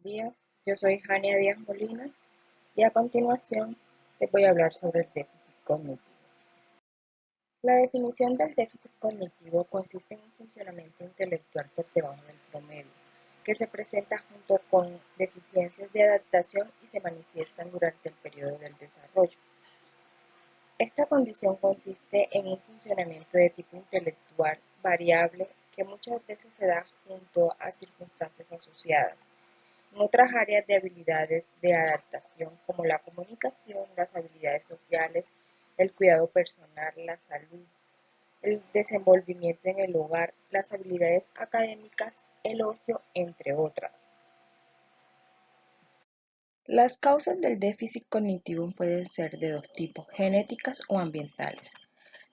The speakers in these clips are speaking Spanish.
días. Yo soy Jania Díaz Molinas y a continuación les voy a hablar sobre el déficit cognitivo. La definición del déficit cognitivo consiste en un funcionamiento intelectual por debajo del promedio, que se presenta junto con deficiencias de adaptación y se manifiestan durante el periodo del desarrollo. Esta condición consiste en un funcionamiento de tipo intelectual variable que muchas veces se da junto a circunstancias asociadas. En otras áreas de habilidades de adaptación como la comunicación, las habilidades sociales, el cuidado personal, la salud, el desenvolvimiento en el hogar, las habilidades académicas, el ocio, entre otras. Las causas del déficit cognitivo pueden ser de dos tipos, genéticas o ambientales.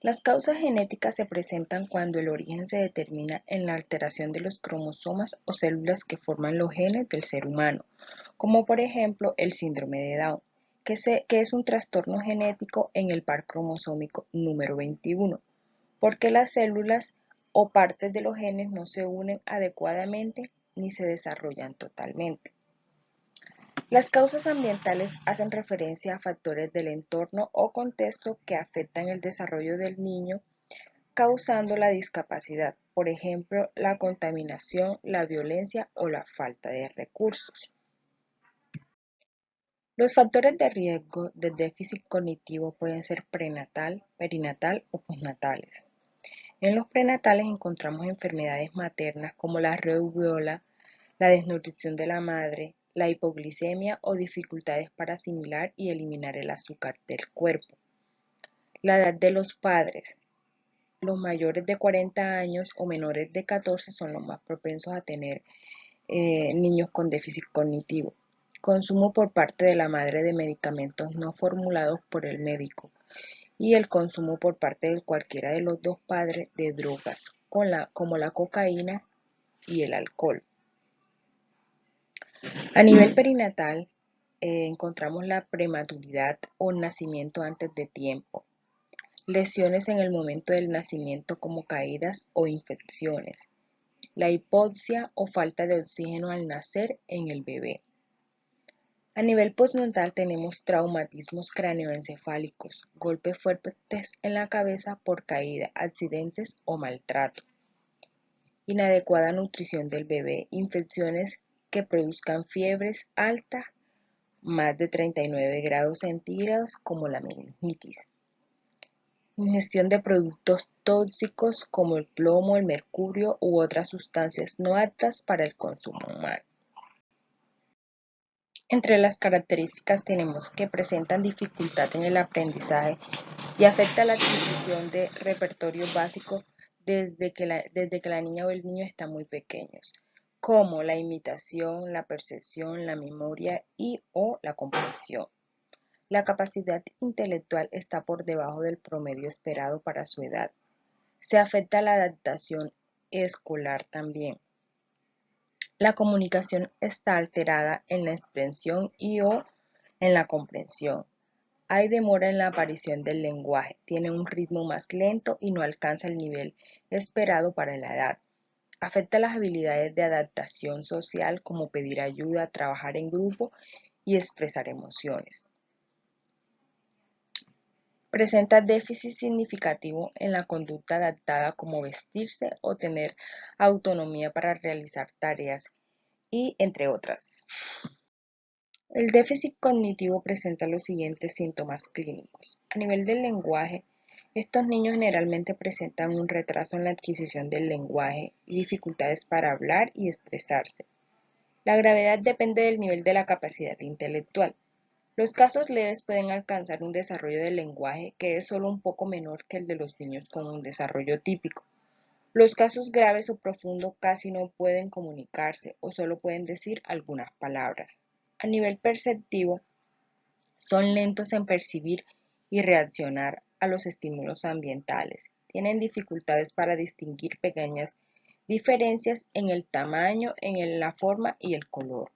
Las causas genéticas se presentan cuando el origen se determina en la alteración de los cromosomas o células que forman los genes del ser humano, como por ejemplo el síndrome de Down, que es un trastorno genético en el par cromosómico número 21, porque las células o partes de los genes no se unen adecuadamente ni se desarrollan totalmente. Las causas ambientales hacen referencia a factores del entorno o contexto que afectan el desarrollo del niño, causando la discapacidad, por ejemplo, la contaminación, la violencia o la falta de recursos. Los factores de riesgo de déficit cognitivo pueden ser prenatal, perinatal o postnatales. En los prenatales encontramos enfermedades maternas como la rubiola, la desnutrición de la madre, la hipoglicemia o dificultades para asimilar y eliminar el azúcar del cuerpo. La edad de los padres. Los mayores de 40 años o menores de 14 son los más propensos a tener niños con déficit cognitivo. Consumo por parte de la madre de medicamentos no formulados por el médico y el consumo por parte de cualquiera de los dos padres de drogas, como la cocaína y el alcohol. A nivel perinatal, encontramos la prematuridad o nacimiento antes de tiempo, lesiones en el momento del nacimiento como caídas o infecciones, la hipoxia o falta de oxígeno al nacer en el bebé. A nivel postnatal tenemos traumatismos cráneoencefálicos, golpes fuertes en la cabeza por caída, accidentes o maltrato, inadecuada nutrición del bebé, infecciones que produzcan fiebres altas, más de 39 grados centígrados como la meningitis. Ingestión de productos tóxicos como el plomo, el mercurio u otras sustancias no aptas para el consumo humano. Entre las características tenemos que presentan dificultad en el aprendizaje y afecta la adquisición de repertorio básico desde que la niña o el niño están muy pequeños, como la imitación, la percepción, la memoria y o la comprensión. La capacidad intelectual está por debajo del promedio esperado para su edad. Se afecta la adaptación escolar también. La comunicación está alterada en la expresión y o en la comprensión. Hay demora en la aparición del lenguaje, tiene un ritmo más lento y no alcanza el nivel esperado para la edad. Afecta las habilidades de adaptación social como pedir ayuda, trabajar en grupo y expresar emociones. Presenta déficit significativo en la conducta adaptada como vestirse o tener autonomía para realizar tareas y entre otras. El déficit cognitivo presenta los siguientes síntomas clínicos. A nivel del lenguaje, estos niños generalmente presentan un retraso en la adquisición del lenguaje y dificultades para hablar y expresarse. La gravedad depende del nivel de la capacidad intelectual. Los casos leves pueden alcanzar un desarrollo del lenguaje que es solo un poco menor que el de los niños con un desarrollo típico. Los casos graves o profundos casi no pueden comunicarse o solo pueden decir algunas palabras. A nivel perceptivo, son lentos en percibir y reaccionar a los estímulos ambientales. Tienen dificultades para distinguir pequeñas diferencias en el tamaño, en la forma y el color.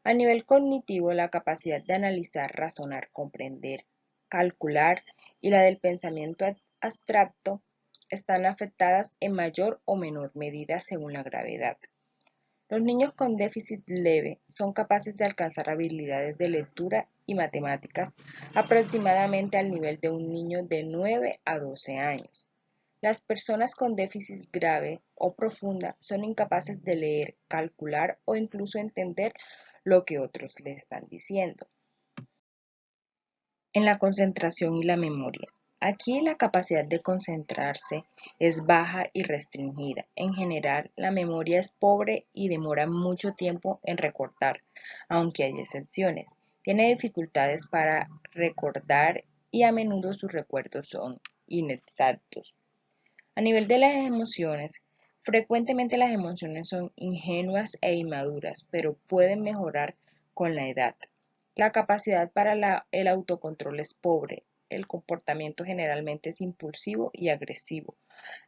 A nivel cognitivo, la capacidad de analizar, razonar, comprender, calcular y la del pensamiento abstracto están afectadas en mayor o menor medida según la gravedad. Los niños con déficit leve son capaces de alcanzar habilidades de lectura y matemáticas aproximadamente al nivel de un niño de 9 a 12 años. Las personas con déficit grave o profunda son incapaces de leer, calcular o incluso entender lo que otros le están diciendo. En la concentración y la memoria. Aquí la capacidad de concentrarse es baja y restringida. En general, la memoria es pobre y demora mucho tiempo en recordar, aunque hay excepciones. Tiene dificultades para recordar y a menudo sus recuerdos son inexactos. A nivel de las emociones, frecuentemente las emociones son ingenuas e inmaduras, pero pueden mejorar con la edad. La capacidad para el autocontrol es pobre. El comportamiento generalmente es impulsivo y agresivo.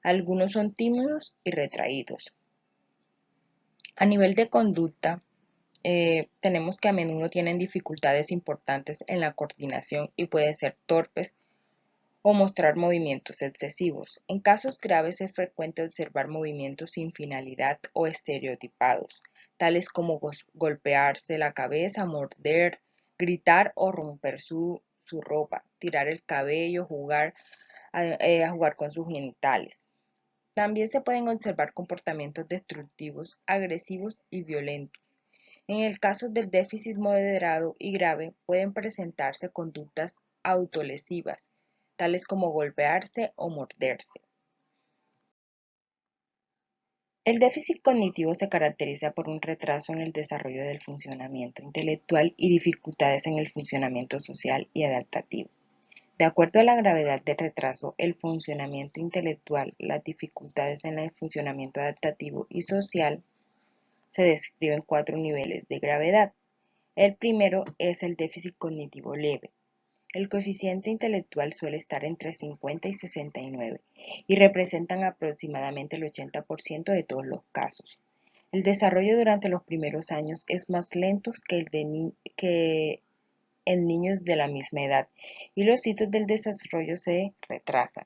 Algunos son tímidos y retraídos. A nivel de conducta, tenemos que a menudo tienen dificultades importantes en la coordinación y pueden ser torpes o mostrar movimientos excesivos. En casos graves es frecuente observar movimientos sin finalidad o estereotipados, tales como golpearse la cabeza, morder, gritar o romper su ropa, tirar el cabello, a jugar con sus genitales. También se pueden observar comportamientos destructivos, agresivos y violentos. En el caso del déficit moderado y grave, pueden presentarse conductas autolesivas, tales como golpearse o morderse. El déficit cognitivo se caracteriza por un retraso en el desarrollo del funcionamiento intelectual y dificultades en el funcionamiento social y adaptativo. De acuerdo a la gravedad del retraso, el funcionamiento intelectual, las dificultades en el funcionamiento adaptativo y social, se describen 4 niveles de gravedad. El primero es el déficit cognitivo leve. El coeficiente intelectual suele estar entre 50 y 69 y representan aproximadamente el 80% de todos los casos. El desarrollo durante los primeros años es más lento que en niños de la misma edad y los hitos del desarrollo se retrasan.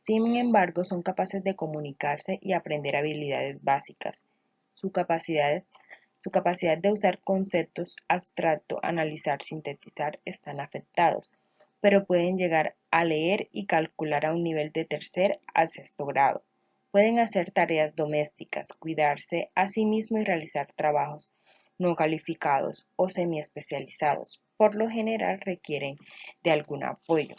Sin embargo, son capaces de comunicarse y aprender habilidades básicas. Su capacidad su capacidad de usar conceptos abstractos, analizar, sintetizar están afectados, pero pueden llegar a leer y calcular a un nivel de tercer a sexto grado. Pueden hacer tareas domésticas, cuidarse a sí mismo y realizar trabajos no calificados o semiespecializados. Por lo general requieren de algún apoyo.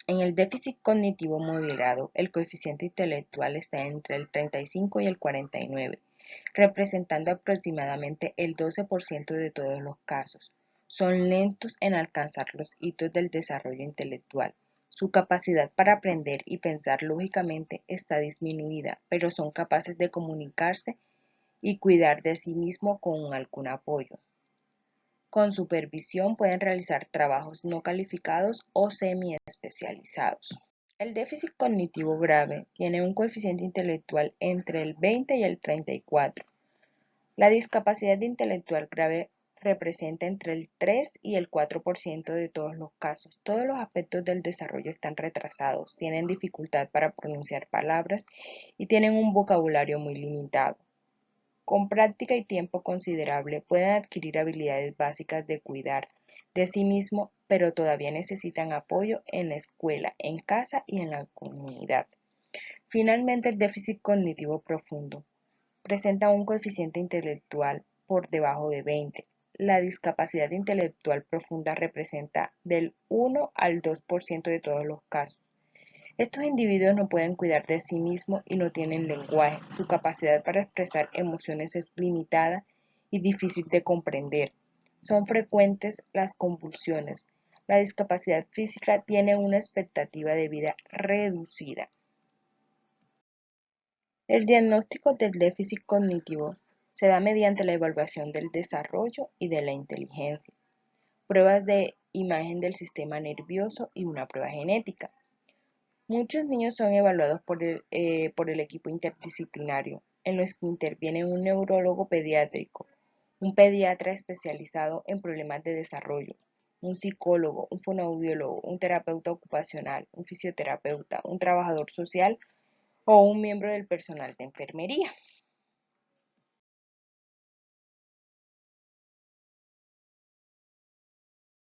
En el déficit cognitivo moderado, el coeficiente intelectual está entre el 35 y el 49, representando aproximadamente el 12% de todos los casos. Son lentos en alcanzar los hitos del desarrollo intelectual. Su capacidad para aprender y pensar lógicamente está disminuida, pero son capaces de comunicarse y cuidar de sí mismo con algún apoyo. Con supervisión pueden realizar trabajos no calificados o semi-especializados. El déficit cognitivo grave tiene un coeficiente intelectual entre el 20 y el 34. La discapacidad intelectual grave representa entre el 3 y el 4% de todos los casos. Todos los aspectos del desarrollo están retrasados, tienen dificultad para pronunciar palabras y tienen un vocabulario muy limitado. Con práctica y tiempo considerable pueden adquirir habilidades básicas de cuidar de sí mismo, pero todavía necesitan apoyo en la escuela, en casa y en la comunidad. Finalmente, el déficit cognitivo profundo presenta un coeficiente intelectual por debajo de 20. La discapacidad intelectual profunda representa del 1 al 2% de todos los casos. Estos individuos no pueden cuidar de sí mismos y no tienen lenguaje. Su capacidad para expresar emociones es limitada y difícil de comprender. Son frecuentes las convulsiones. La discapacidad física tiene una expectativa de vida reducida. El diagnóstico del déficit cognitivo se da mediante la evaluación del desarrollo y de la inteligencia, pruebas de imagen del sistema nervioso y una prueba genética. Muchos niños son evaluados por el equipo interdisciplinario, en los que interviene un neurólogo pediátrico, un pediatra especializado en problemas de desarrollo, un psicólogo, un fonoaudiólogo, un terapeuta ocupacional, un fisioterapeuta, un trabajador social o un miembro del personal de enfermería.